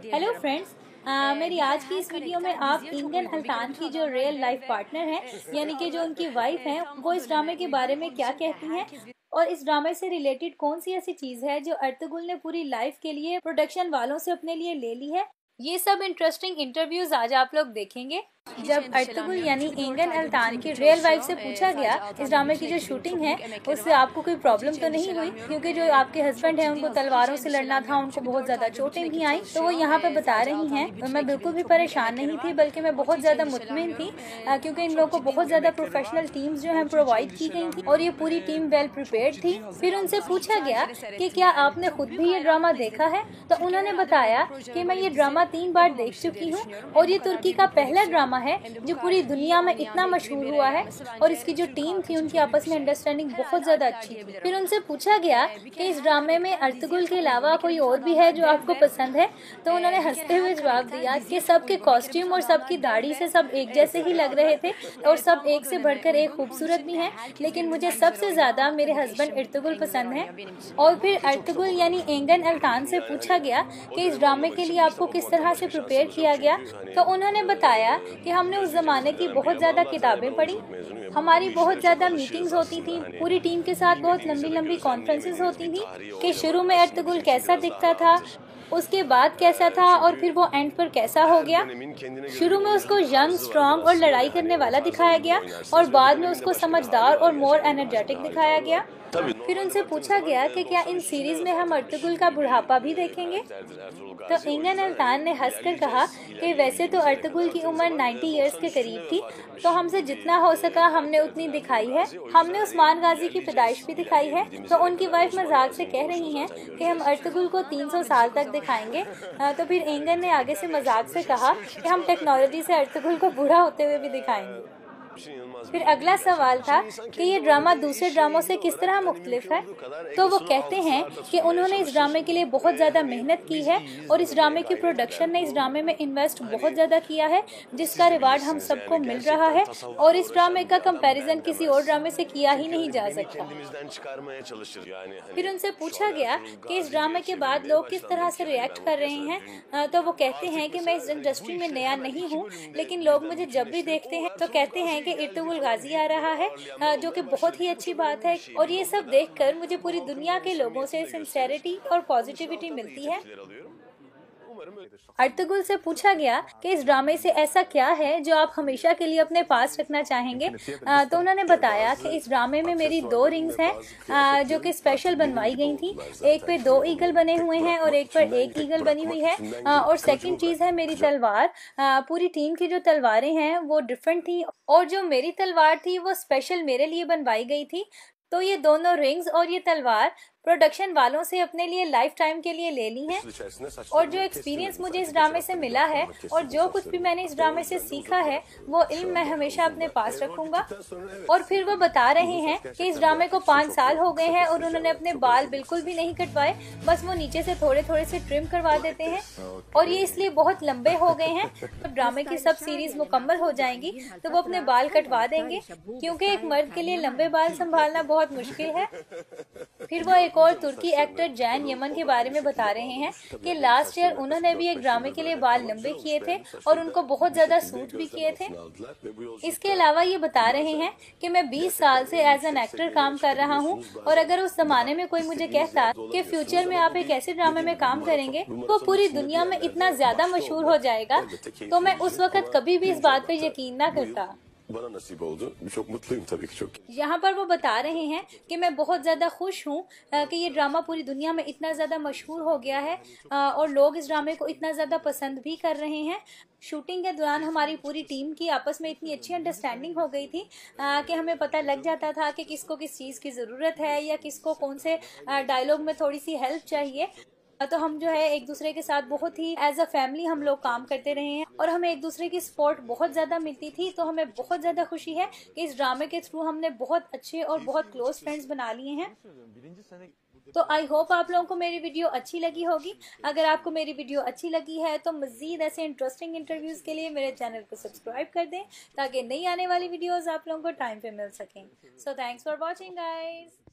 Hello friends, मेरी आज की इस वीडियो में आप इंगन अल्तान की जो रियल लाइफ पार्टनर हैं, यानी कि जो उनकी वाइफ हैं, वो इस ड्रामे के बारे में क्या कहती हैं और इस ड्रामे से रिलेटेड कौन सी ऐसी चीज है जो अर्तुगरुल ने पूरी लाइफ के लिए प्रोडक्शन वालों से अपने लिए ले ली है। ये सब इंटरेस्टिंग इंटरव्यूज आज आप लोग देखेंगे। जब अर्तुगरुल यानी इंगन अल्तान की रियल वाइफ से पूछा गया इस ड्रामे की जो शूटिंग है उससे आपको कोई प्रॉब्लम तो नहीं हुई, क्योंकि जो आपके हस्बैंड हैं उनको तलवारों से लड़ना था, उनको बहुत ज्यादा चोटें भी आई, तो वो यहाँ पे बता रही हैं मैं बिल्कुल भी परेशान नहीं थी, बल्कि मैं बहुत ज्यादा मुतमिन थी, क्योंकि इन लोगों को बहुत ज्यादा प्रोफेशनल टीम्स जो है प्रोवाइड की गई थी और ये पूरी टीम वेल प्रिपेयर्ड थी। फिर उनसे पूछा गया कि क्या आपने खुद भी ये ड्रामा देखा है, तो उन्होंने बताया कि मैं ये ड्रामा 3 बार देख चुकी हूँ और ये तुर्की का पहला ड्रामा है जो पूरी दुनिया में इतना मशहूर हुआ है और इसकी जो टीम थी उनकी आपस में अंडरस्टैंडिंग बहुत ज्यादा अच्छी थी। फिर उनसे पूछा गया कि इस ड्रामे में अर्तुगरुल के अलावा कोई और भी है जो आपको पसंद है, तो उन्होंने हंसते हुए जवाब दिया कि सबके कॉस्ट्यूम और सबकी दाढ़ी से सब एक जैसे ही लग रहे थे और सब एक से बढ़कर एक खूबसूरत भी हैं, लेकिन मुझे सबसे ज्यादा मेरे हस्बैंड अर्तुगरुल पसंद है। और फिर अर्तुगरुल यानी इंगन अल्तान से पूछा गया कि इस ड्रामे के लिए आपको किस तरह से प्रिपेयर किया गया, तो उन्होंने बताया कि हमने उस जमाने की बहुत ज्यादा किताबें पढ़ी, हमारी बहुत ज्यादा मीटिंग्स होती थी, पूरी टीम के साथ बहुत लंबी लंबी कॉन्फ्रेंसेस होती थी कि शुरू में अर्तुगरुल कैसा दिखता था, उसके बाद कैसा था और फिर वो एंड पर कैसा हो गया। शुरू में उसको यंग, स्ट्रांग और लड़ाई करने वाला दिखाया गया और बाद में उसको समझदार और मोर एनर्जेटिक दिखाया गया। फिर उनसे पूछा गया कि क्या इन सीरीज में हम अर्तुगरुल का बुढ़ापा भी देखेंगे, तो इंगन अल्तान ने हंसकर कहा कि वैसे तो अर्तुगरुल की उम्र 90 इयर्स के करीब थी, तो हमसे जितना हो सका हमने उतनी दिखाई है। हमने उस्मान गाजी की पैदाइश भी दिखाई है। तो उनकी वाइफ मजाक से कह रही हैं कि हम अर्तुगरुल को 300 साल तक दिखाएंगे। तो फिर इंगन ने आगे से मजाक से कहा कि हम टेक्नोलॉजी से अर्तुगरुल को बूढ़ा होते हुए भी दिखाएंगे। फिर अगला सवाल था कि ये ड्रामा दूसरे ड्रामों से किस तरह मुख्तलिफ है, तो वो कहते हैं कि उन्होंने इस ड्रामे के लिए बहुत ज़्यादा मेहनत की है और इस ड्रामे की प्रोडक्शन ने इस ड्रामे में इन्वेस्ट बहुत ज़्यादा किया है, जिसका रिवार्ड हम सबको मिल रहा है और इस ड्रामे का कंपैरिजन किसी और ड्रामे से किया ही नहीं जा सकता। फिर उनसे पूछा गया कि इस ड्रामे के बाद लोग किस तरह से रिएक्ट कर रहे हैं, तो वो कहते हैं कि मैं इस इंडस्ट्री में नया नहीं हूँ, लेकिन लोग मुझे जब भी देखते हैं तो कहते हैं कि अर्तुगरुल गाजी आ रहा है, जो कि बहुत ही अच्छी बात है और ये सब देखकर मुझे पूरी दुनिया के लोगों से सिंसेरिटी और पॉजिटिविटी मिलती है। अर्तुगरुल से पूछा गया कि इस ड्रामे से ऐसा क्या है जो आप हमेशा के लिए अपने पास रखना चाहेंगे, तो उन्होंने बताया कि इस ड्रामे में मेरी 2 रिंग्स हैं जो कि स्पेशल बनवाई गई थी। एक पे 2 ईगल बने हुए हैं और एक पर 1 ईगल बनी हुई है, और सेकंड चीज है मेरी तलवार। पूरी टीम की जो तलवारें हैं वो डिफरेंट थी और जो मेरी तलवार थी वो स्पेशल मेरे लिए बनवाई गई थी। तो ये दोनों रिंग्स और ये तलवार प्रोडक्शन वालों से अपने लिए लाइफ टाइम के लिए ले ली हैं, और जो एक्सपीरियंस मुझे इस ड्रामे से मिला है और जो कुछ भी मैंने इस ड्रामे से सीखा है वो इल्म मैं हमेशा अपने पास रखूंगा। और फिर वो बता रहे हैं कि इस ड्रामे को 5 साल हो गए हैं और उन्होंने अपने बाल बिल्कुल भी नहीं कटवाए, बस वो नीचे से थोड़े थोड़े से ट्रिम करवा देते हैं और ये इसलिए बहुत लंबे हो गए हैं। तो ड्रामे की सब सीरीज मुकम्मल हो जाएंगी तो वो अपने बाल कटवा देंगे, क्योंकि एक मर्द के लिए लंबे बाल संभालना बहुत मुश्किल है। फिर वो एक और तुर्की एक्टर जैन यमन के बारे में बता रहे हैं कि लास्ट ईयर उन्होंने भी एक ड्रामे के लिए बाल लंबे किए थे और उनको बहुत ज्यादा सूट भी किए थे। इसके अलावा ये बता रहे हैं कि मैं 20 साल से एज एन एक्टर काम कर रहा हूँ और अगर उस जमाने में कोई मुझे कहता कि फ्यूचर में आप एक ऐसे ड्रामे में काम करेंगे वो पूरी दुनिया में इतना ज्यादा मशहूर हो जाएगा, तो मैं उस वक्त कभी भी इस बात पे यकीन ना करता। यहाँ पर वो बता रहे हैं कि मैं बहुत ज़्यादा खुश हूँ कि ये ड्रामा पूरी दुनिया में इतना ज़्यादा मशहूर हो गया है और लोग इस ड्रामे को इतना ज़्यादा पसंद भी कर रहे हैं। शूटिंग के दौरान हमारी पूरी टीम की आपस में इतनी अच्छी अंडरस्टैंडिंग हो गई थी कि हमें पता लग जाता था कि किसको किस चीज़ की ज़रूरत है या किसको कौन से डायलॉग में थोड़ी सी हेल्प चाहिए। तो हम जो है एक दूसरे के साथ बहुत ही एज अ फैमिली हम लोग काम करते रहे हैं और हमें एक दूसरे की सपोर्ट बहुत ज़्यादा मिलती थी। तो हमें बहुत ज़्यादा खुशी है कि इस ड्रामे के थ्रू हमने बहुत अच्छे और बहुत क्लोज फ्रेंड्स बना लिए हैं। तो आई होप आप लोगों को मेरी वीडियो अच्छी लगी होगी। अगर आपको मेरी वीडियो अच्छी लगी है तो मज़ीद ऐसे इंटरेस्टिंग इंटरव्यूज़ के लिए मेरे चैनल को सब्सक्राइब कर दें ताकि नई आने वाली वीडियोज़ आप लोगों को टाइम पे मिल सकें। So thanks for watching guys.